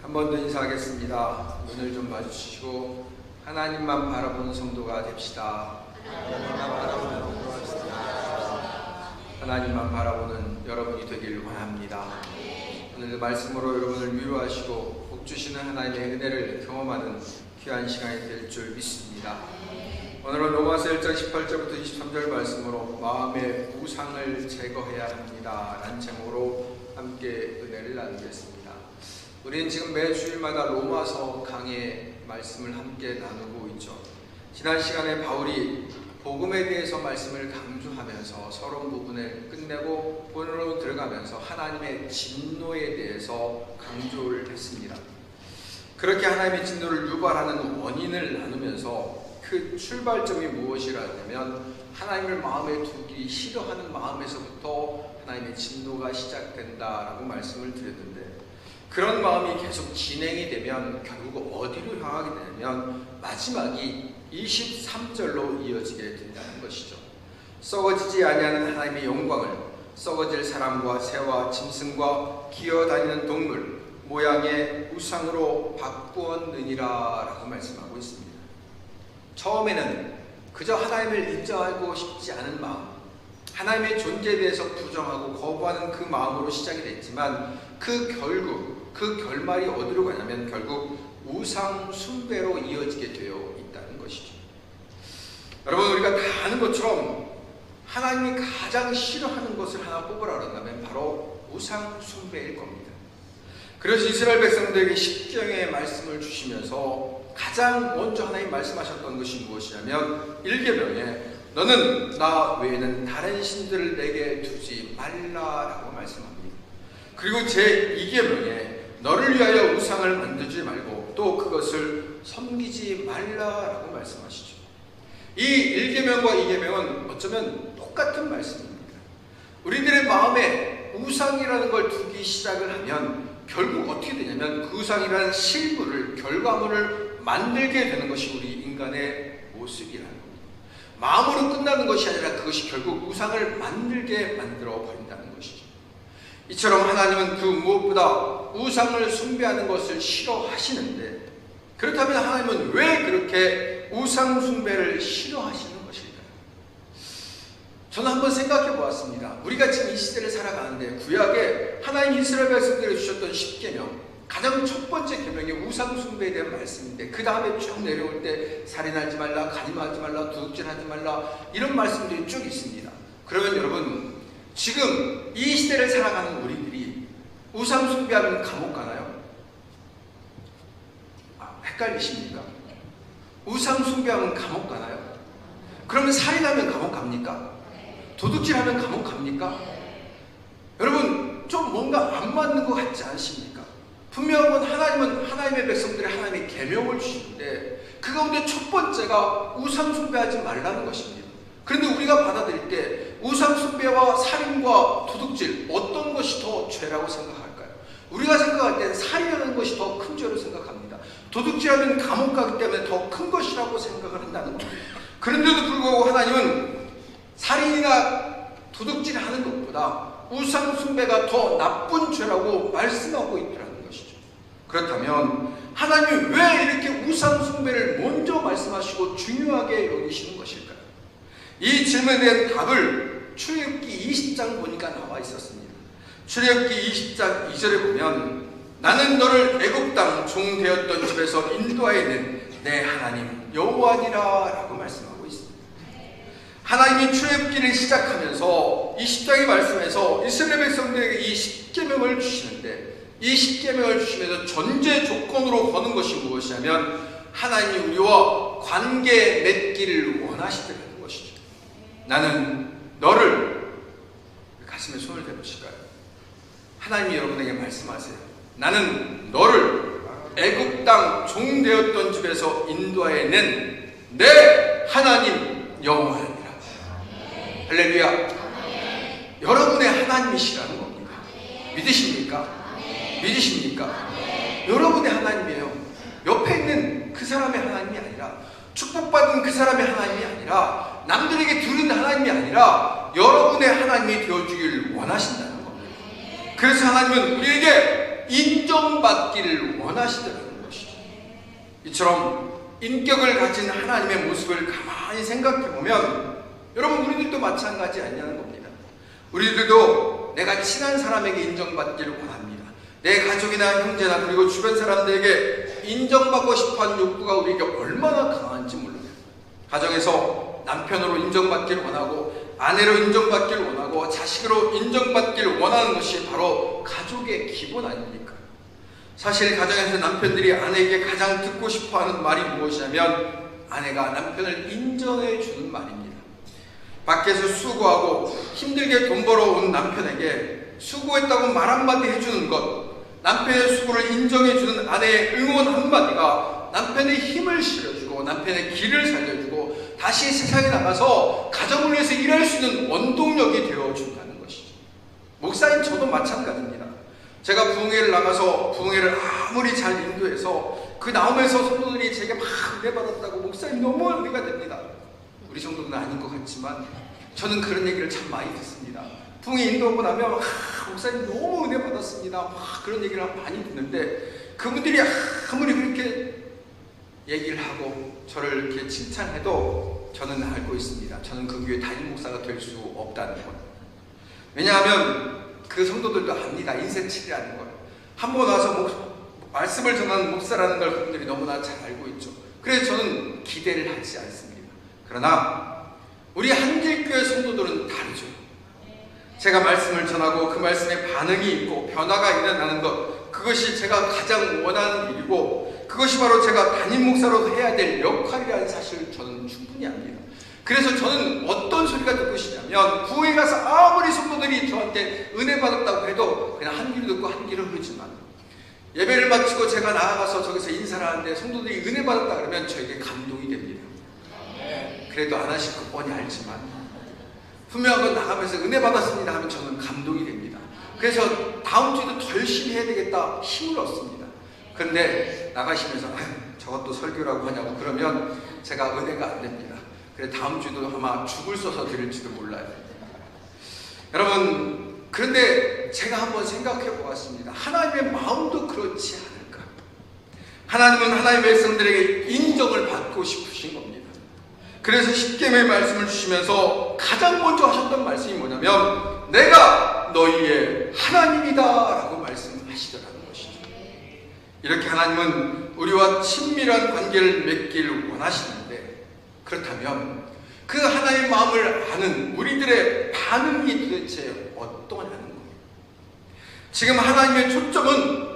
한 번 더 인사하겠습니다. 눈을 좀 마주치시고 하나님만 바라보는 성도가 됩시다. 하나님만 바라보는 여러분이 되길 원합니다. 오늘 말씀으로 여러분을 위로하시고 복 주시는 하나님의 은혜를 경험하는 귀한 시간이 될 줄 믿습니다. 오늘은 로마서 1장 18절부터 23절 말씀으로 마음의 우상을 제거해야 합니다 라는 제목으로 함께 은혜를 나누겠습니다. 우리는 지금 매 주일마다 로마서 강의 말씀을 함께 나누고 있죠. 지난 시간에 바울이 복음에 대해서 말씀을 강조하면서 서론 부분을 끝내고 본론으로 들어가면서 하나님의 진노에 대해서 강조를 했습니다. 그렇게 하나님의 진노를 유발하는 원인을 나누면서 그 출발점이 무엇이라면 하나님을 마음에 두기 싫어하는 마음에서부터 하나님의 진노가 시작된다라고 말씀을 드렸는데, 그런 마음이 계속 진행이 되면 결국 어디로 향하게 되냐면 마지막이 23절로 이어지게 된다는 것이죠. 썩어지지 아니하는 하나님의 영광을 썩어질 사람과 새와 짐승과 기어다니는 동물 모양의 우상으로 바꾸었느니라 라고 말씀하고 있습니다. 처음에는 그저 하나님을 인정하고 싶지 않은 마음, 하나님의 존재에 대해서 부정하고 거부하는 그 마음으로 시작이 됐지만 그 결말이 어디로 가냐면 결국 우상 숭배로 이어지게 되어 있다는 것이죠. 여러분, 우리가 다 아는 것처럼 하나님이 가장 싫어하는 것을 하나 뽑으라 그런다면 바로 우상 숭배일 겁니다. 그래서 이스라엘 백성들에게 십경의 말씀을 주시면서 가장 먼저 하나님 말씀하셨던 것이 무엇이냐면 1계명에 너는 나 외에는 다른 신들을 내게 두지 말라라고 말씀합니다. 그리고 제2계명에 너를 위하여 우상을 만들지 말고 또 그것을 섬기지 말라라고 말씀하시죠. 이 1계명과 2계명은 어쩌면 똑같은 말씀입니다. 우리들의 마음에 우상이라는 걸 두기 시작을 하면 결국 어떻게 되냐면 그 우상이라는 실물을, 결과물을 만들게 되는 것이 우리 인간의 모습이라는 겁니다. 마음으로 끝나는 것이 아니라 그것이 결국 우상을 만들게 만들어 버린다는 것이죠. 이처럼 하나님은 그 무엇보다 우상을 숭배하는 것을 싫어하시는데, 그렇다면 하나님은 왜 그렇게 우상 숭배를 싫어하시는 것일까요? 저는 한번 생각해 보았습니다. 우리가 지금 이 시대를 살아가는데 구약에 하나님 이스라엘 백성들에게 주셨던 10계명, 가장 첫 번째 계명이 우상 숭배에 대한 말씀인데 그 다음에 쭉 내려올 때 살인하지 말라, 간음하지 말라, 도둑질하지 말라, 이런 말씀들이 쭉 있습니다. 그러면 여러분, 지금 이 시대를 살아가는 우리들이 우상 숭배하면 감옥 가나요? 헷갈리십니까? 우상 숭배하면 감옥 가나요? 그러면 살인하면 감옥 갑니까? 도둑질하면 감옥 갑니까? 여러분, 좀 뭔가 안 맞는 것 같지 않으십니까? 분명한 하나님은 하나님의 백성들의 하나님의 계명을 주시는데 그 가운데 첫 번째가 우상 숭배하지 말라는 것입니다. 그런데 우리가 받아들일 때 우상 숭배와 살인과 도둑질, 어떤 것이 더 죄라고 생각할까요? 우리가 생각할 때는 살인하는 것이 더 큰 죄로 생각합니다. 도둑질하면 감옥 가기 때문에 더 큰 것이라고 생각을 한다는 겁니다. 그런데도 불구하고 하나님은 살인이나 도둑질하는 것보다 우상 숭배가 더 나쁜 죄라고 말씀하고 있더라고요. 그렇다면 하나님이 왜 이렇게 우상 숭배를 먼저 말씀하시고 중요하게 여기시는 것일까요? 이 질문에 대한 답을 출애굽기 20장 보니까 나와 있었습니다. 출애굽기 20장 2절에 보면 나는 너를 애굽 땅 종 되었던 집에서 인도하여낸 내 하나님 여호와니라 라고 말씀하고 있습니다. 하나님이 출애굽기를 시작하면서 20장의 말씀에서 이스라엘 백성들에게 이 10계명을 주시는데, 이 10계명을 주시면서 전제 조건으로 거는 것이 무엇이냐면 하나님이 우리와 관계 맺기를 원하시더라는 것이죠. 나는 너를, 가슴에 손을 대보실까요? 하나님이 여러분에게 말씀하세요. 나는 너를 애굽 땅 종 되었던 집에서 인도하여낸 내 하나님 여호와니라. 할렐루야. 여러분의 하나님이시라는 겁니다. 믿으십니까? 믿으십니까? 여러분의 하나님이에요. 옆에 있는 그 사람의 하나님이 아니라, 축복받은 그 사람의 하나님이 아니라, 남들에게 드리는 하나님이 아니라 여러분의 하나님이 되어주길 원하신다는 겁니다. 그래서 하나님은 우리에게 인정받기를 원하시더라는 것이죠. 이처럼 인격을 가진 하나님의 모습을 가만히 생각해보면 여러분, 우리들도 마찬가지 아니냐는 겁니다. 우리들도 내가 친한 사람에게 인정받기를 원합니다. 내 가족이나 형제나 그리고 주변 사람들에게 인정받고 싶어하는 욕구가 우리에게 얼마나 강한지 몰라요. 가정에서 남편으로 인정받기를 원하고 아내로 인정받기를 원하고 자식으로 인정받기를 원하는 것이 바로 가족의 기본 아닙니까? 사실 가정에서 남편들이 아내에게 가장 듣고 싶어하는 말이 무엇이냐면 아내가 남편을 인정해 주는 말입니다. 밖에서 수고하고 힘들게 돈 벌어온 남편에게 수고했다고 말 한마디 해주는 것, 남편의 수고를 인정해주는 아내의 응원 한마디가 남편의 힘을 실어주고 남편의 길을 살려주고 다시 세상에 나가서 가정을 위해서 일할 수 있는 원동력이 되어준다는 것이죠. 목사인 저도 마찬가지입니다. 제가 부흥회를 나가서 부흥회를 아무리 잘 인도해서 그 나오면서 성도들이 제게 막 은혜 받았다고 목사님 너무 은혜가 됩니다. 우리 정도는 아닌 것 같지만 저는 그런 얘기를 참 많이 듣습니다. 부흥회 인도하고 나면 목사님 너무 은혜 받았습니다. 막 그런 얘기를 많이 듣는데 그분들이 아무리 그렇게 얘기를 하고 저를 이렇게 칭찬해도 저는 알고 있습니다. 저는 그 교회 담임 목사가 될 수 없다는 것. 왜냐하면 그 성도들도 압니다. 인색칠이라는 걸. 한 번 와서 말씀을 전하는 목사라는 걸 그분들이 너무나 잘 알고 있죠. 그래서 저는 기대를 하지 않습니다. 그러나 우리 한길교회 성도들은 다르죠. 제가 말씀을 전하고 그 말씀에 반응이 있고 변화가 일어나는 것, 그것이 제가 가장 원하는 일이고 그것이 바로 제가 담임 목사로 해야 될 역할이라는 사실을 저는 충분히 압니다. 그래서 저는 어떤 소리가 듣고 싶냐면 부흥회 가서 아무리 성도들이 저한테 은혜 받았다고 해도 그냥 한 귀로 듣고 한 귀로 흐르지만 예배를 마치고 제가 나아가서 저기서 인사를 하는데 성도들이 은혜 받았다 그러면 저에게 감동이 됩니다. 그래도 안 하실 거 뻔히 알지만 분명한 나가면서 은혜 받았습니다 하면 저는 감동이 됩니다. 그래서 다음 주에도 더 열심히 해야 되겠다 힘을 얻습니다. 그런데 나가시면서 저것도 설교라고 하냐고 그러면 제가 은혜가 안 됩니다. 그래 다음 주도 아마 죽을 써서 드릴지도 몰라요. 여러분, 그런데 제가 한번 생각해 보았습니다. 하나님의 마음도 그렇지 않을까? 하나님은 하나님의 백성들에게 인정을 받고 싶으신 겁니다. 그래서 십계명의 말씀을 주시면서 가장 먼저 하셨던 말씀이 뭐냐면 내가 너희의 하나님이다 라고 말씀하시더라는 것이죠. 이렇게 하나님은 우리와 친밀한 관계를 맺기를 원하시는데 그렇다면 그 하나님의 마음을 아는 우리들의 반응이 도대체 어떠냐는 겁니다. 지금 하나님의 초점은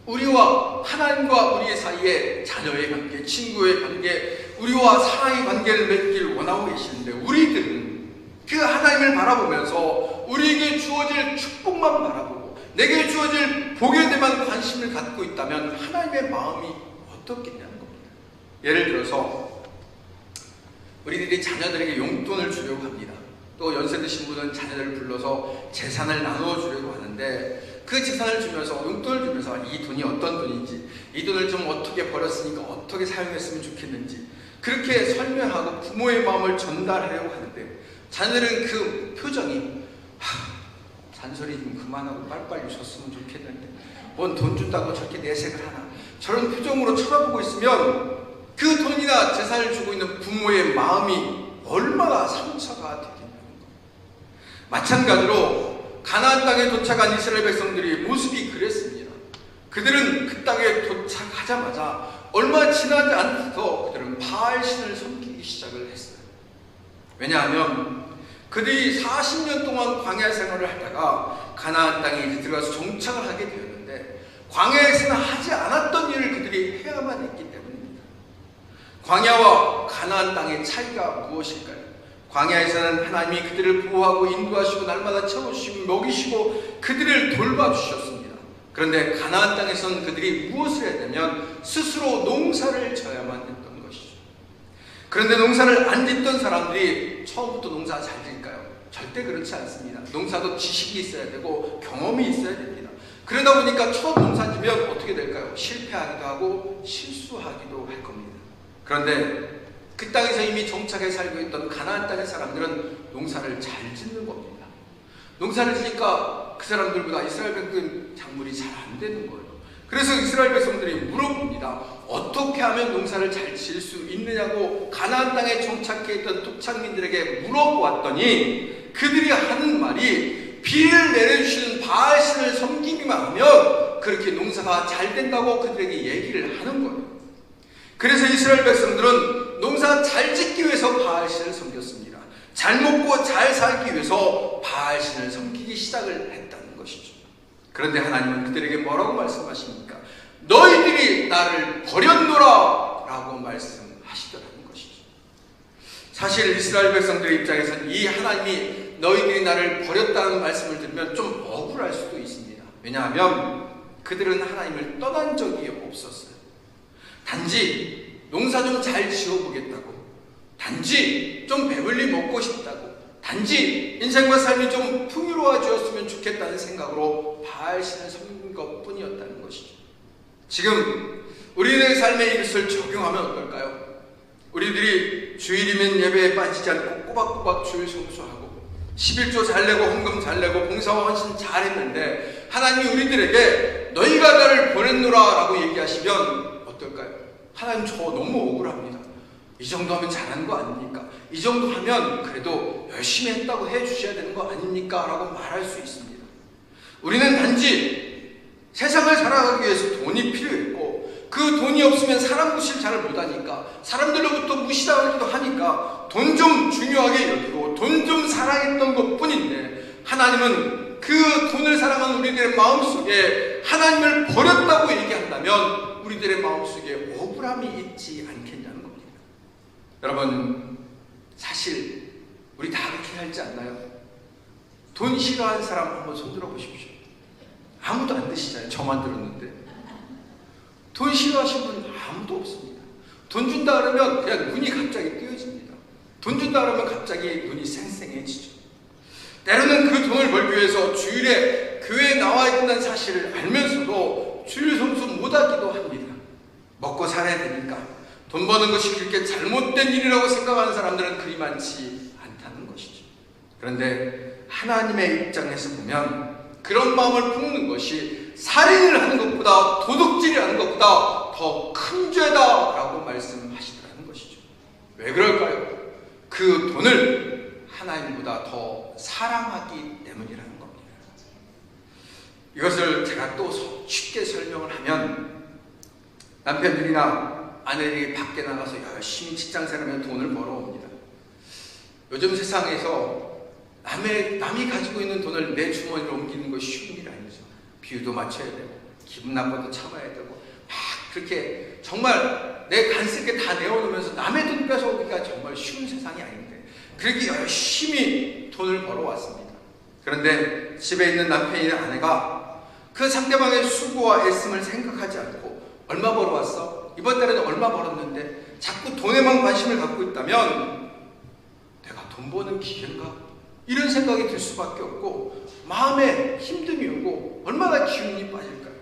우리와 하나님과 우리의 사이에 자녀의 관계, 친구의 관계, 우리와 사랑의 관계를 맺기를 원하고 계시는데 우리들은 그 하나님을 바라보면서 우리에게 주어질 축복만 바라보고 내게 주어질 복에 대한 관심을 갖고 있다면 하나님의 마음이 어떻겠냐는 겁니다. 예를 들어서 우리들이 자녀들에게 용돈을 주려고 합니다. 또 연세 드신 분은 자녀들을 불러서 재산을 나누어 주려고 하는데 그 재산을 주면서 용돈을 주면서 이 돈이 어떤 돈인지 이 돈을 좀 어떻게 벌었으니까 어떻게 사용했으면 좋겠는지 그렇게 설명하고 부모의 마음을 전달하려고 하는데 자녀들은 그 표정이 잔소리 좀 그만하고 빨리빨리 줬으면 좋겠는데 뭔 돈 준다고 저렇게 내색을 하나 저런 표정으로 쳐다보고 있으면 그 돈이나 재산을 주고 있는 부모의 마음이 얼마나 상처가 되겠냐는 겁니다. 마찬가지로 가나안 땅에 도착한 이스라엘 백성들이 모습이 그랬습니다. 그들은 그 땅에 도착하자마자 얼마 지나지 않고서 그들은 바알신을 섬기기 시작을 했어요. 왜냐하면 그들이 40년 동안 광야 생활을 하다가 가나안 땅에 이제 들어가서 정착을 하게 되었는데 광야에서는 하지 않았던 일을 그들이 해야만 했기 때문입니다. 광야와 가나안 땅의 차이가 무엇일까요? 광야에서는 하나님이 그들을 보호하고 인도하시고 날마다 채워주시고 먹이시고 그들을 돌봐주셨습니다. 그런데 가나안 땅에서는 그들이 무엇을 해야 되면 스스로 농사를 져야만 했던 것이죠. 그런데 농사를 안 짓던 사람들이 처음부터 농사 잘 질까요? 절대 그렇지 않습니다. 농사도 지식이 있어야 되고 경험이 있어야 됩니다. 그러다 보니까 첫 농사 지면 어떻게 될까요? 실패하기도 하고 실수하기도 할 겁니다. 그런데 그 땅에서 이미 정착해 살고 있던 가나안 땅의 사람들은 농사를 잘 짓는 겁니다. 농사를 지니까 그 사람들보다 이스라엘 백성들은 작물이 잘 안 되는 거예요. 그래서 이스라엘 백성들이 물어봅니다. 어떻게 하면 농사를 잘 지을 수 있느냐고 가나안 땅에 정착해 있던 토착민들에게 물어보았더니 그들이 하는 말이 비를 내려주시는 바알신을 섬기기만 하면 그렇게 농사가 잘 된다고 그들에게 얘기를 하는 거예요. 그래서 이스라엘 백성들은 농사 잘 짓기 위해서 바알신을 섬겼습니다. 잘 먹고 잘 살기 위해서 바알신을 섬기기 시작을 했다는 것이죠. 그런데 하나님은 그들에게 뭐라고 말씀하십니까? 너희들이 나를 버렸노라 라고 말씀하시더라는 것이죠. 사실 이스라엘 백성들의 입장에서는 이 하나님이 너희들이 나를 버렸다는 말씀을 들으면 좀 억울할 수도 있습니다. 왜냐하면 그들은 하나님을 떠난 적이 없었어요. 단지 농사 좀 잘 지어보겠다고, 단지 좀 배불리 먹고 싶다고, 단지 인생과 삶이 좀 풍요로워졌으면 좋겠다는 생각으로 바알신을 섬긴 것뿐이었다는 것이죠. 지금 우리들의 삶에 이것을 적용하면 어떨까요? 우리들이 주일이면 예배에 빠지지 않고 꼬박꼬박 주일 성수하고 11조 잘 내고 헌금 잘 내고 봉사와 헌신 잘 했는데 하나님이 우리들에게 너희가 나를 보냈노라 라고 얘기하시면 어떨까요? 하나님 저 너무 억울합니다. 이 정도 하면 잘한 거 아닙니까? 이 정도 하면 그래도 열심히 했다고 해주셔야 되는 거 아닙니까? 라고 말할 수 있습니다. 우리는 단지 세상을 살아가기 위해서 돈이 필요했고 그 돈이 없으면 사람 구실 잘 못하니까 사람들로부터 무시당하기도 하니까 돈 좀 중요하게 여기고 돈 좀 사랑했던 것 뿐인데 하나님은 그 돈을 사랑하는 우리들의 마음속에 하나님을 버렸다고 얘기한다면 우리들의 마음속에 억울함이 있지 않겠냐는 겁니다. 여러분 사실 우리 다 그렇게 살지 않나요? 돈 싫어하는 사람 한번 손들어 보십시오. 아무도 안 드시잖아요. 저만 들었는데. 돈 싫어하시는 분 아무도 없습니다. 돈 준다 그러면 그냥 눈이 갑자기 띄어집니다. 돈 준다 그러면 갑자기 눈이 쌩쌩해지죠. 때로는 그 돈을 벌기 위해서 주일에 교회에 나와야 된다는 사실을 알면서도 주일 성수 못하기도 합니다. 먹고 살아야 되니까. 돈 버는 것이 그렇게 잘못된 일이라고 생각하는 사람들은 그리 많지 않다는 것이죠. 그런데 하나님의 입장에서 보면 그런 마음을 품는 것이 살인을 하는 것보다 도둑질을 하는 것보다 더 큰 죄다라고 말씀하시더라는 것이죠. 왜 그럴까요? 그 돈을 하나님보다 더 사랑하기 때문이라는 겁니다. 이것을 제가 또 쉽게 설명을 하면 남편들이나 아내들이 밖에 나가서 열심히 직장생활하며 돈을 벌어옵니다. 요즘 세상에서 남이 가지고 있는 돈을 내 주머니로 옮기는 것이 쉬운 일 아니죠. 비유도 맞춰야 되고 기분 나빠도 참아야 되고 막 그렇게 정말 내 간쓸게 다 내어놓으면서 남의 돈 뺏어오기가 정말 쉬운 세상이 아닌데 그렇게 열심히 돈을 벌어왔습니다. 그런데 집에 있는 남편이나 아내가 그 상대방의 수고와 애씀을 생각하지 않고 얼마 벌어왔어? 이번 달에는 얼마 벌었는데 자꾸 돈에만 관심을 갖고 있다면 내가 돈 버는 기회인가? 이런 생각이 들 수밖에 없고 마음에 힘듦이 오고 얼마나 기운이 빠질까요?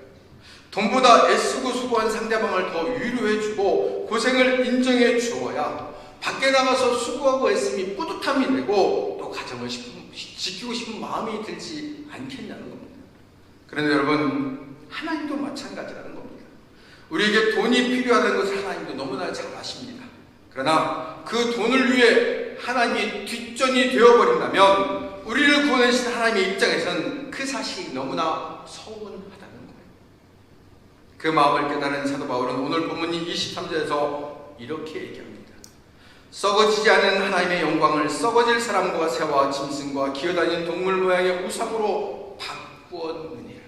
돈보다 애쓰고 수고한 상대방을 더 위로해주고 고생을 인정해 주어야 밖에 나가서 수고하고 애쓰니 뿌듯함이 되고 또 가정을 지키고 싶은 마음이 들지 않겠냐는 겁니다. 그런데 여러분 하나님도 마찬가지라는 겁니다. 우리에게 돈이 필요하다는 것을 하나님도 너무나 잘 아십니다. 그러나 그 돈을 위해 하나님이 뒷전이 되어버린다면 우리를 구원하신 하나님의 입장에서는 그 사실이 너무나 서운하다는 거예요. 그 마음을 깨달은 사도 바울은 오늘 본문이 23절에서 이렇게 얘기합니다. 썩어지지 않은 하나님의 영광을 썩어질 사람과 새와 짐승과 기어다니는 동물 모양의 우상으로 바꾸었느니라.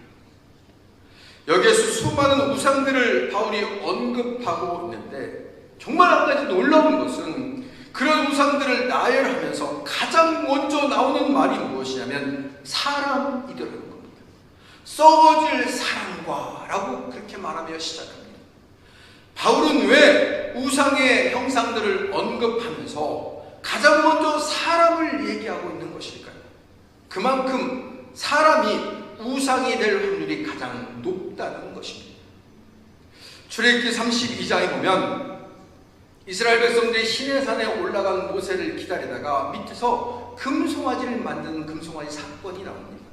여기에서 수많은 우상들을 바울이 언급하고 있는데 정말 한 가지 놀라운 것은 그런 우상들을 나열하면서 가장 먼저 나오는 말이 무엇이냐면 사람이더라는 겁니다. 썩어질 사람과 라고 그렇게 말하며 시작합니다. 바울은 왜 우상의 형상들을 언급하면서 가장 먼저 사람을 얘기하고 있는 것일까요? 그만큼 사람이 우상이 될 확률이 가장 높다는 것입니다. 출애굽기 32장에 보면 이스라엘 백성들이 시내산에 올라간 모세를 기다리다가 밑에서 금송아지를 만드는 금송아지 사건이 나옵니다.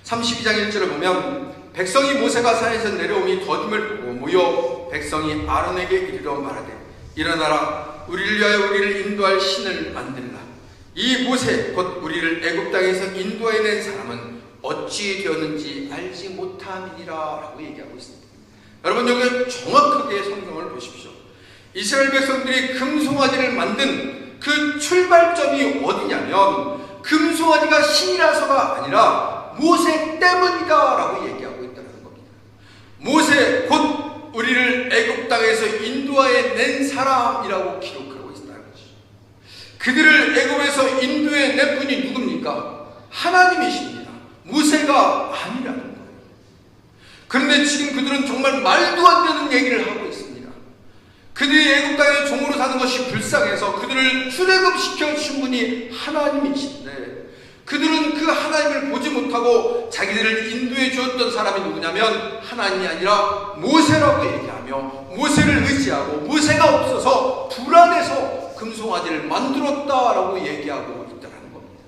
32장 1절을 보면 백성이 모세가 산에서 내려오니 더딤을 보고 모여 백성이 아론에게 이르러 말하되 일어나라 우리를 위하여 우리를 인도할 신을 만들라. 이 모세 곧 우리를 애굽 땅에서 인도해 낸 사람은 어찌 되었는지 알지 못함이니라 라고 얘기하고 있습니다. 여러분 여기 정확하게 성경을 보십시오. 이스라엘 백성들이 금송아지를 만든 그 출발점이 어디냐면 금송아지가 신이라서가 아니라 모세 때문이다 라고 얘기하고 있다는 겁니다. 모세 곧 우리를 애굽 땅에서 인도해 낸 사람이라고 기록하고 있다는 것이죠. 그들을 애굽에서 인도해 낸 분이 누굽니까? 하나님이십니다. 모세가 아니라는 거예요. 그런데 지금 그들은 정말 말도 안 되는 얘기를 하고 있습니다. 그들이 애굽 땅에 종으로 사는 것이 불쌍해서 그들을 출애굽시켜 주신 분이 하나님이신데 그들은 그 하나님을 보지 못하고 자기들을 인도해 주었던 사람이 누구냐면 하나님이 아니라 모세라고 얘기하며 모세를 의지하고 모세가 없어서 불안해서 금송아지를 만들었다라고 얘기하고 있다는 겁니다.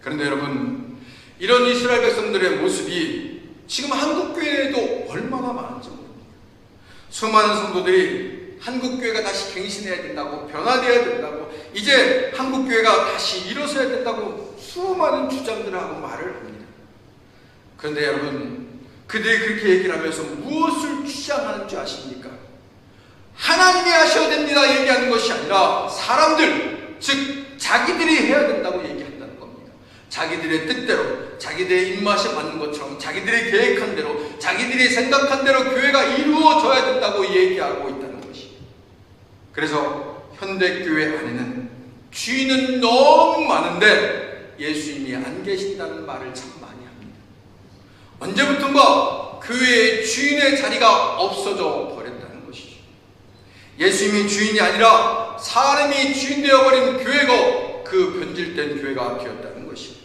그런데 여러분 이런 이스라엘 백성들의 모습이 지금 한국교회에도 얼마나 많은지 모릅니다. 수많은 성도들이 한국교회가 다시 갱신해야 된다고 변화되어야 된다고 이제 한국교회가 다시 일어서야 된다고 수많은 주장들을 하고 말을 합니다. 그런데 여러분 그들이 그렇게 얘기를 하면서 무엇을 주장하는 줄 아십니까? 하나님이 하셔야 됩니다 얘기하는 것이 아니라 사람들 즉 자기들이 해야 된다고 얘기한다는 겁니다. 자기들의 뜻대로 자기들의 입맛에 맞는 것처럼 자기들이 계획한 대로 자기들이 생각한 대로 교회가 이루어져야 된다고 얘기하고 있다는 것이. 그래서 현대교회 안에는 주인은 너무 많은데 예수님이 안 계신다는 말을 참 많이 합니다. 언제부턴가 교회의 주인의 자리가 없어져 버렸다는 것이죠. 예수님이 주인이 아니라 사람이 주인 되어버린 교회가 그 변질된 교회가 되었다는 것이죠.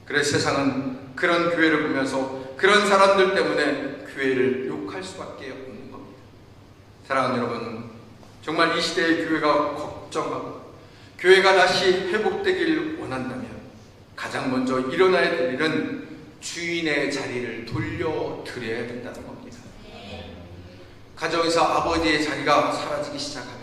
그래서 세상은 그런 교회를 보면서 그런 사람들 때문에 교회를 욕할 수밖에 없는 겁니다. 사랑하는 여러분, 정말 이 시대의 교회가 걱정하고 교회가 다시 회복되길 원한다면 가장 먼저 일어나야 될 일은 주인의 자리를 돌려드려야 된다는 겁니다. 가정에서 아버지의 자리가 사라지기 시작하면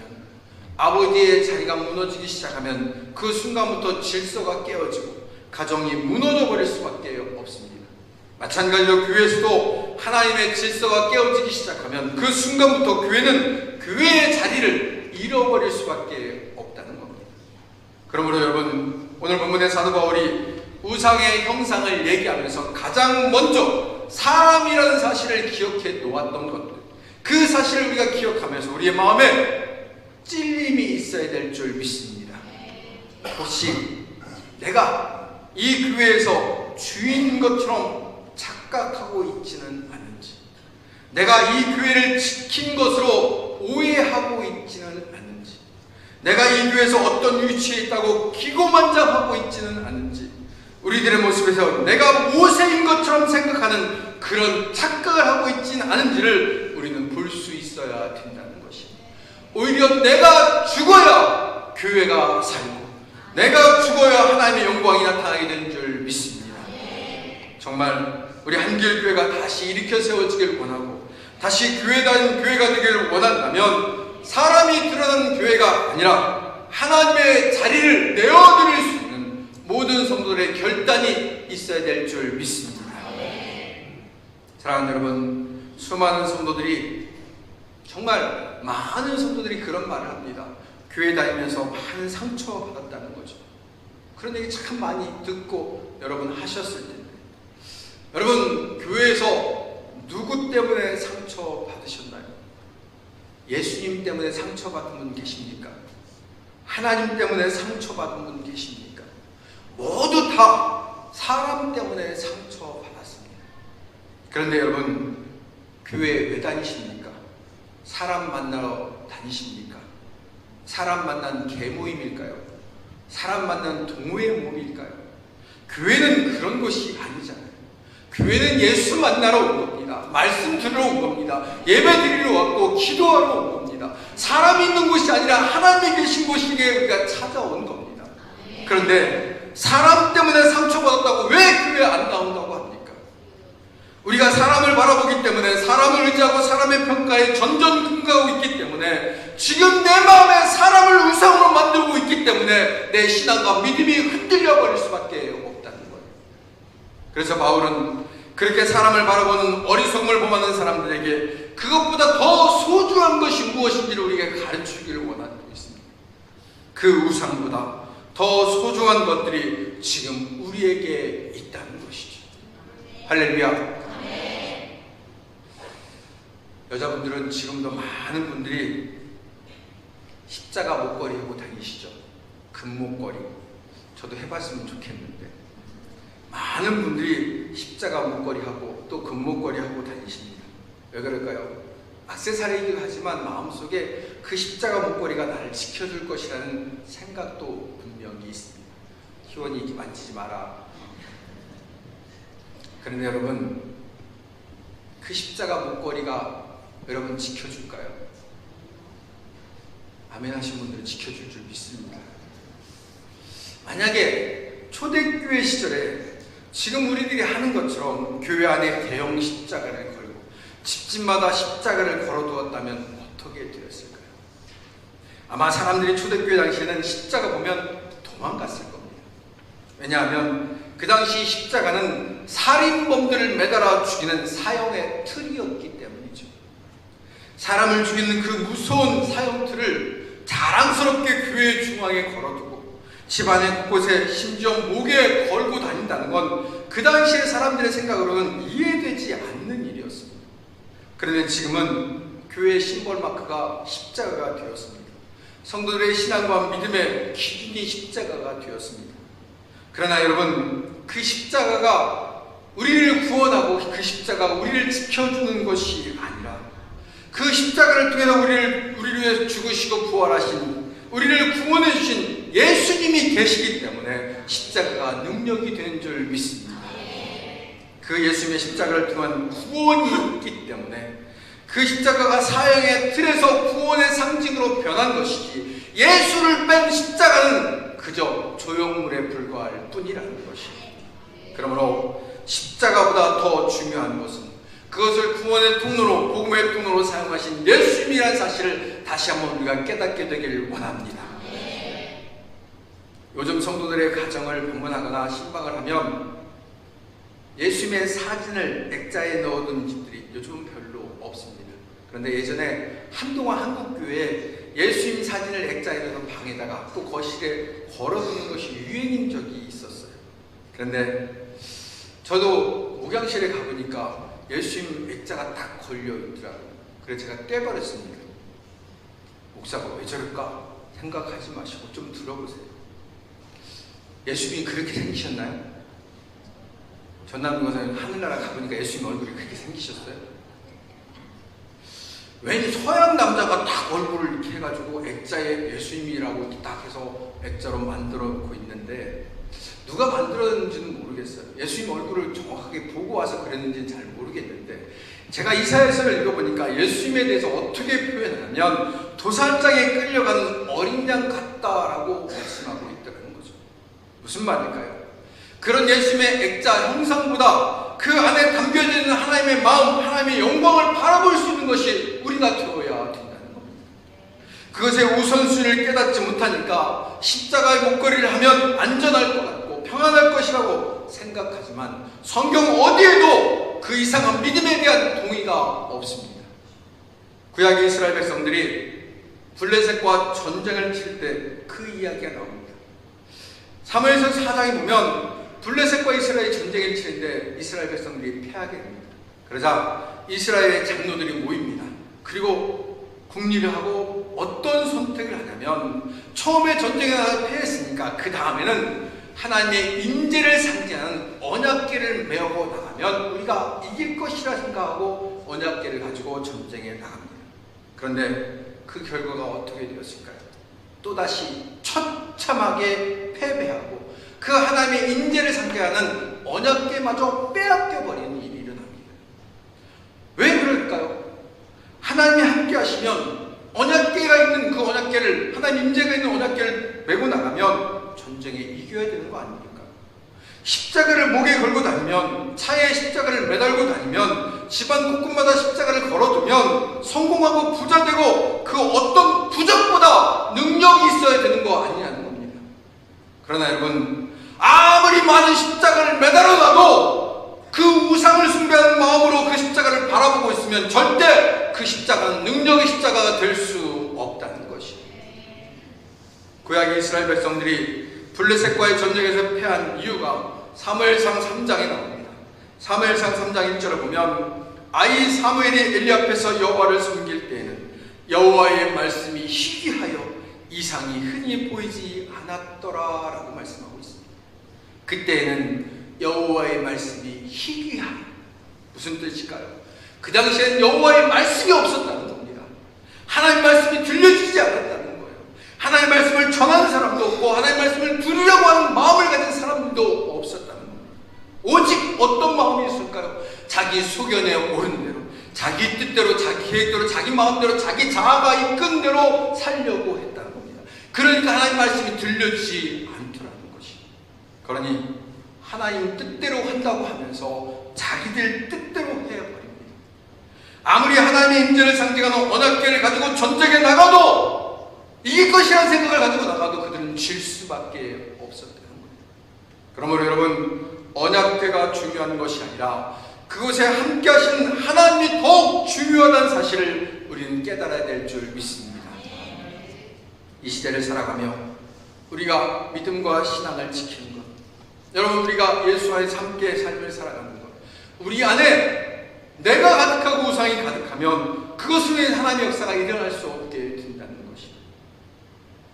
아버지의 자리가 무너지기 시작하면 그 순간부터 질서가 깨어지고 가정이 무너져 버릴 수밖에 없습니다. 마찬가지로 교회에서도 하나님의 질서가 깨어지기 시작하면 그 순간부터 교회는 교회의 자리를 잃어버릴 수밖에 없다는 겁니다. 그러므로 여러분 오늘 본문의 사도 바울이 우상의 형상을 얘기하면서 가장 먼저 사람이라는 사실을 기억해 놓았던 것들 그 사실을 우리가 기억하면서 우리의 마음에 찔림이 있어야 될 줄 믿습니다. 혹시 내가 이 교회에서 주인 것처럼 착각하고 있지는 않은지 내가 이 교회를 지킨 것으로 오해하고 있지는 않은지 내가 이 교회에서 어떤 위치에 있다고 기고만장하고 있지는 않은지 우리들의 모습에서 내가 모세인 것처럼 생각하는 그런 착각을 하고 있지는 않은지를 우리는 볼 수 있어야 된다는 것입니다. 오히려 내가 죽어야 교회가 살고 내가 죽어야 하나님의 영광이 나타나게 되는 줄 믿습니다. 정말 우리 한길교회가 다시 일으켜 세워지길 원하고 다시 교회가 되기를 원한다면 사람이 드러나는 교회가 아니라 하나님의 자리를 내어드릴 수 있는 모든 성도들의 결단이 있어야 될 줄 믿습니다. 사랑하는 여러분, 수많은 성도들이 정말 많은 성도들이 그런 말을 합니다. 교회 다니면서 많은 상처 받았다는 거죠. 그런 얘기 참 많이 듣고 여러분 하셨을 텐데 여러분 교회에서 누구 때문에 상처 받으셨나요? 예수님 때문에 상처받은 분 계십니까? 하나님 때문에 상처받은 분 계십니까? 모두 다 사람 때문에 상처받았습니다. 그런데 여러분 교회에 왜 다니십니까? 사람 만나러 다니십니까? 사람 만난 개모임일까요? 사람 만난 동호회 모임일까요? 교회는 그런 곳이 아니잖아요. 교회는 예수 만나러 온 겁니다. 말씀 들으러 온 겁니다. 예배 드리러 왔고 기도하러 온 겁니다. 사람이 있는 곳이 아니라 하나님이 계신 곳이기에 우리가 찾아온 겁니다. 그런데 사람 때문에 상처받았다고 왜 교회 안 나온다고 합니까? 우리가 사람을 바라보기 때문에, 사람을 의지하고 사람의 평가에 전전긍긍하고 있기 때문에, 지금 내 마음에 사람을 우상으로 만들고 있기 때문에 내 신앙과 믿음이 흔들려 버릴 수밖에 없다는 거예요. 그래서 바울은 그렇게 사람을 바라보는 어리석음을 범하는 사람들에게 그것보다 더 소중한 것이 무엇인지를 우리에게 가르치기를 원하고 있습니다. 그 우상보다 더 소중한 것들이 지금 우리에게 있다는 것이죠. 할렐루야. 여자분들은 지금도 많은 분들이 십자가 목걸이 하고 다니시죠. 금목걸이. 저도 해봤으면 좋겠는데 많은 분들이 십자가 목걸이 하고 또 금목걸이 하고 다니십니다. 왜 그럴까요? 액세서리이기도 하지만 마음속에 그 십자가 목걸이가 나를 지켜줄 것이라는 생각도 분명히 있습니다. 희원이 만지지 마라. 그런데 여러분, 그 십자가 목걸이가 여러분 지켜줄까요? 아멘 하신 분들은 지켜줄 줄 믿습니다. 만약에 초대교회 시절에 지금 우리들이 하는 것처럼 교회 안에 대형 십자가를 걸고 집집마다 십자가를 걸어두었다면 어떻게 되었을까요? 아마 사람들이 초대교회 당시에는 십자가 보면 도망갔을 겁니다. 왜냐하면 그 당시 십자가는 살인범들을 매달아 죽이는 사형의 틀이었기 때문이죠. 사람을 죽이는 그 무서운 사형틀을 자랑스럽게 교회 중앙에 걸어두고 집안의 곳곳에 심지어 목에 걸고 다닌다는 건 그 당시의 사람들의 생각으로는 이해되지 않는 일이었습니다. 그런데 지금은 교회의 심벌 마크가 십자가가 되었습니다. 성도들의 신앙과 믿음의 기준이 십자가가 되었습니다. 그러나 여러분, 그 십자가가 우리를 구원하고 그 십자가가 우리를 지켜주는 것이 아니라 그 십자가를 통해서 우리를 위해 죽으시고 부활하신, 우리를 구원해 주신 예수님이 계시기 때문에 십자가가 능력이 되는 줄 믿습니다. 그 예수님의 십자가를 통한 구원이 있기 때문에 그 십자가가 사형의 틀에서 구원의 상징으로 변한 것이지, 예수를 뺀 십자가는 그저 조형물에 불과할 뿐이라는 것입니다. 그러므로 십자가보다 더 중요한 것은 그것을 구원의 통로로, 복음의 통로로 사용하신 예수님이라는 사실을 다시 한번 우리가 깨닫게 되길 원합니다. 요즘 성도들의 가정을 방문하거나 신방을 하면 예수님의 사진을 액자에 넣어둔 집들이 요즘은 별로 없습니다. 그런데 예전에 한동안 한국교회에 예수님 사진을 액자에 넣은 방에다가 또 거실에 걸어두는 것이 유행인 적이 있었어요. 그런데 저도 목양실에 가보니까 예수님 액자가 딱 걸려있더라고요. 그래서 제가 떼버렸습니다. 목사가 왜 저럴까 생각하지 마시고 좀 들어보세요. 예수님이 그렇게 생기셨나요? 전남도에서 하늘나라 가보니까 예수님 얼굴이 그렇게 생기셨어요? 왠지 서양 남자가 딱 얼굴을 이렇게 해가지고 액자에 예수님이라고 딱 해서 액자로 만들어 놓고 있는데, 누가 만들었는지는 모르겠어요. 예수님 얼굴을 정확하게 보고 와서 그랬는지는 잘 모르겠는데, 제가 이사야서를 읽어보니까 예수님에 대해서 어떻게 표현하냐면 도살장에 끌려가는 어린 양 같다라고 말씀하고 있다는 거죠. 무슨 말일까요? 그런 예수님의 액자 형상보다 그 안에 담겨져 있는 하나님의 마음, 하나님의 영광을 바라볼 수 있는 것이 우리가 되어야 된다는 겁니다. 그것의 우선순위를 깨닫지 못하니까 십자가의 목걸이를 하면 안전할 것 같고 평안할 것이라고 생각하지만 성경 어디에도 그 이상한 믿음에 대한 동의가 없습니다. 구약의 이스라엘 백성들이 블레셋과 전쟁을 칠 때 그 이야기가 나옵니다. 사무엘서 4장에 보면 블레셋과 이스라엘이 전쟁을 치는데 이스라엘 백성들이 패하게 됩니다. 그러자 이스라엘의 장로들이 모입니다. 그리고 국리를 하고 어떤 선택을 하냐면, 처음에 전쟁에 나가서 패했으니까 그 다음에는 하나님의 임재를 상징하는 언약궤를 메고 나가면 우리가 이길 것이라 생각하고 언약궤를 가지고 전쟁에 나갑니다. 그런데 그 결과가 어떻게 되었을까요? 또다시 처참하게 패배하고 그 하나님의 임재를 상징하는 언약궤마저 빼앗겨버리는 일이 일어납니다. 왜 그럴까요? 하나님이 함께 하시면 언약궤가 있는 그 언약궤를, 하나님 임재가 있는 언약궤를 메고 나가면 전쟁에 이겨야 되는 거 아닙니까? 십자가를 목에 걸고 다니면, 차에 십자가를 매달고 다니면, 집안 곳곳마다 십자가를 걸어두면 성공하고 부자 되고 그 어떤 부적보다 능력이 있어야 되는 거 아니냐는 겁니다. 그러나 여러분, 아무리 많은 십자가를 매달아놔도 그 우상을 숭배하는 마음으로 그 십자가를 바라보고 있으면 절대 그 십자가는 능력의 십자가가 될 수 없다는 것이. 구약 이스라엘 백성들이 블레셋과의 전쟁에서 패한 이유가 사무엘상 3장에 나옵니다. 사무엘상 3장 1절을 보면 아이 사무엘이 엘리 앞에서 여호와를 섬길 때에는 여호와의 말씀이 희귀하여 이상이 흔히 보이지 않았더라라고 말씀하고 있습니다. 그때에는 여호와의 말씀이 희귀하여, 무슨 뜻일까요? 그 당시엔 여호와의 말씀이 없었다는 겁니다. 하나님의 말씀이 들려지지 않았다는 거예요. 하나님의 말씀을 전하는 사람도 없고 하나님의 말씀을 들으려고 하는 마음을 가진 사람도 없었다는 겁니다. 오직 어떤 마음이 있을까요? 자기 소견에 오른 대로, 자기 뜻대로, 자기 계획대로, 자기 마음대로, 자기 자아가 이끈 대로 살려고 했다는 겁니다. 그러니까 하나님의 말씀이 들려지지 않더라는 것이. 그러니 하나님 뜻대로 한다고 하면서 자기들 뜻대로 해버립니다. 아무리 하나님의 임재를 상징하는 언약궤를 가지고 전쟁에 나가도, 이길 것이라는 생각을 가지고 나가도 그들은 질 수밖에 없었다는 거예요. 그러므로 여러분, 언약궤가 중요한 것이 아니라 그곳에 함께 하신 하나님이 더욱 중요하다는 사실을 우리는 깨달아야 될 줄 믿습니다. 이 시대를 살아가며 우리가 믿음과 신앙을 지키는 것, 여러분, 우리가 예수 안에서 함께 삶을 살아가는 것, 우리 안에 내가 가득하고 우상이 가득하면 그것으로 인해 하나님의 역사가 일어날 수 없게 된다는 것입니다.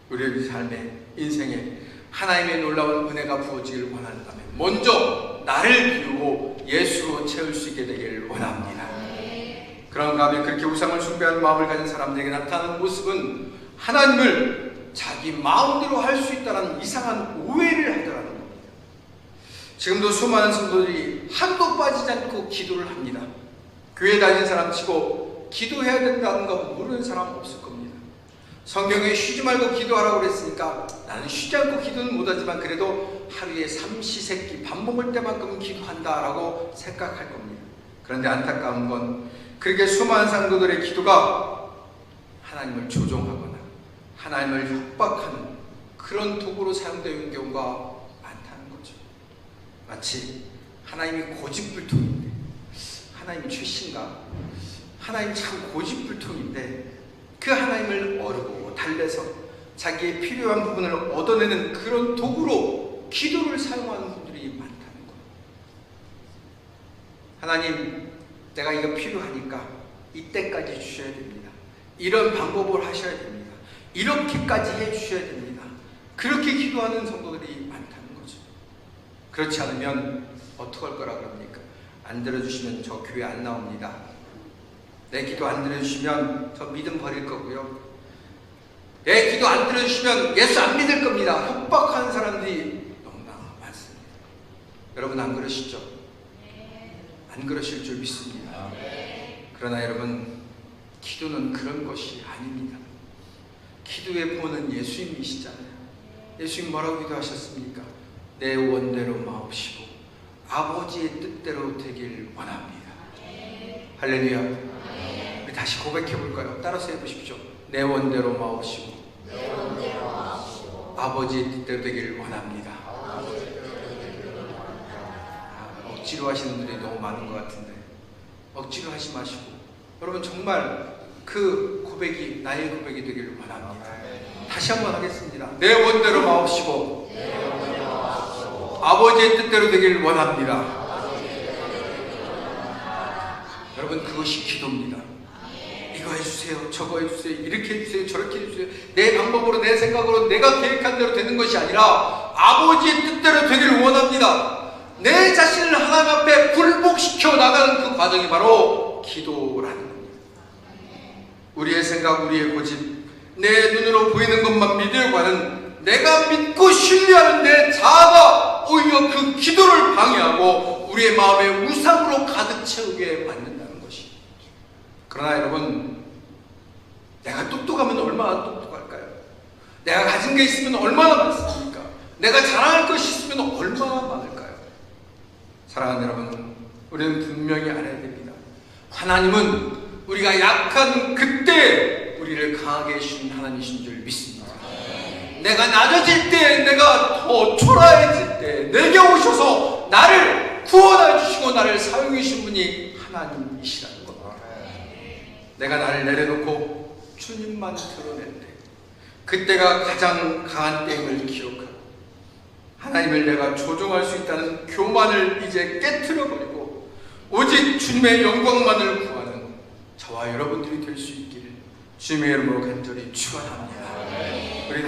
우리의 삶에, 인생에 하나님의 놀라운 은혜가 부어지길 원한다면 먼저 나를 비우고 예수로 채울 수 있게 되기를 원합니다. 그런가 하면 그렇게 우상을 숭배하는 마음을 가진 사람들에게 나타나는 모습은 하나님을 자기 마음대로 할 수 있다는 이상한 오해를 하더라는 겁니다. 지금도 수많은 성도들이 한도 빠지지 않고 기도를 합니다. 교회 다니는 사람 치고 기도해야 된다는 거 모르는 사람 없을 겁니다. 성경에 쉬지 말고 기도하라고 그랬으니까 나는 쉬지 않고 기도는 못하지만 그래도 하루에 삼시세끼 밥 먹을 때만큼은 기도한다라고 생각할 겁니다. 그런데 안타까운 건 그렇게 수많은 성도들의 기도가 하나님을 조종하거나 하나님을 협박하는 그런 도구로 사용되는 경우가 많다는 거죠. 마치 하나님이 고집불통인데, 하나님이 최신가? 하나님 참 고집불통인데 그 하나님을 어르고 달래서 자기의 필요한 부분을 얻어내는 그런 도구로 기도를 사용하는 분들이 많다는 거예요. 하나님, 내가 이거 필요하니까 이때까지 주셔야 됩니다. 이런 방법을 하셔야 됩니다. 이렇게까지 해주셔야 됩니다. 그렇게 기도하는 성도들이 많다는 거죠. 그렇지 않으면 어떡할 거라 그럽니까? 안 들어주시면 저 교회 안 나옵니다. 내 기도 안 들어주시면 저 믿음 버릴 거고요. 내 기도 안 들어주시면 예수 안 믿을 겁니다. 협박하는 사람들이 너무나 많습니다. 여러분 안 그러시죠? 안 그러실 줄 믿습니다. 그러나 여러분, 기도는 그런 것이 아닙니다. 기도의 본은 예수님이시잖아요. 예수님 뭐라고 기도하셨습니까? 내 원대로 마옵시고 아버지의 뜻대로 되길 원합니다. 할렐루야. 우리 다시 고백해 볼까요? 따라서 해보십시오. 내 원대로 마옵시고 아버지의 뜻대로 되길 원합니다. 억지로 하시는 분들이 너무 많은 것 같은데 억지로 하지 마시고 여러분 정말 그 고백이 나의 고백이 되길 원합니다. 다시 한번 하겠습니다. 내 원대로 마옵시고 아버지의 뜻대로 되길 원합니다. 여러분 그것이 기도입니다. 이거 해주세요, 저거 해주세요, 이렇게 해주세요, 저렇게 해주세요. 내 방법으로, 내 생각으로, 내가 계획한 대로 되는 것이 아니라 아버지의 뜻대로 되기를 원합니다. 내 자신을 하나님 앞에 굴복시켜 나가는 그 과정이 바로 기도라는 겁니다. 우리의 생각, 우리의 고집, 내 눈으로 보이는 것만 믿으려고 하는 내가 믿고 신뢰하는 내 자아가 오히려 그 기도를 방해하고 우리의 마음에 우상으로 가득 채우게 만든다는 것이. 그러나 여러분, 내가 똑똑하면 얼마나 똑똑할까요? 내가 가진 게 있으면 얼마나 많습니까? 내가 자랑할 것이 있으면 얼마나 많을까요? 사랑하는 여러분, 우리는 분명히 알아야 됩니다. 하나님은 우리가 약한 그때 우리를 강하게 해주신 하나님이신 줄 믿습니다. 내가 낮아질 때, 내가 더 초라해질 때 내게 오셔서 나를 구원해 주시고 나를 사용해 주신 분이 하나님이시라는 것. 내가 나를 내려놓고 주님만 드러낼 때, 그때가 가장 강한 때임을 기억하고 하나님을 내가 조종할 수 있다는 교만을 이제 깨트려버리고 오직 주님의 영광만을 구하는 저와 여러분들이 될 수 있기를 주님의 이름으로 간절히 축원합니다. 우리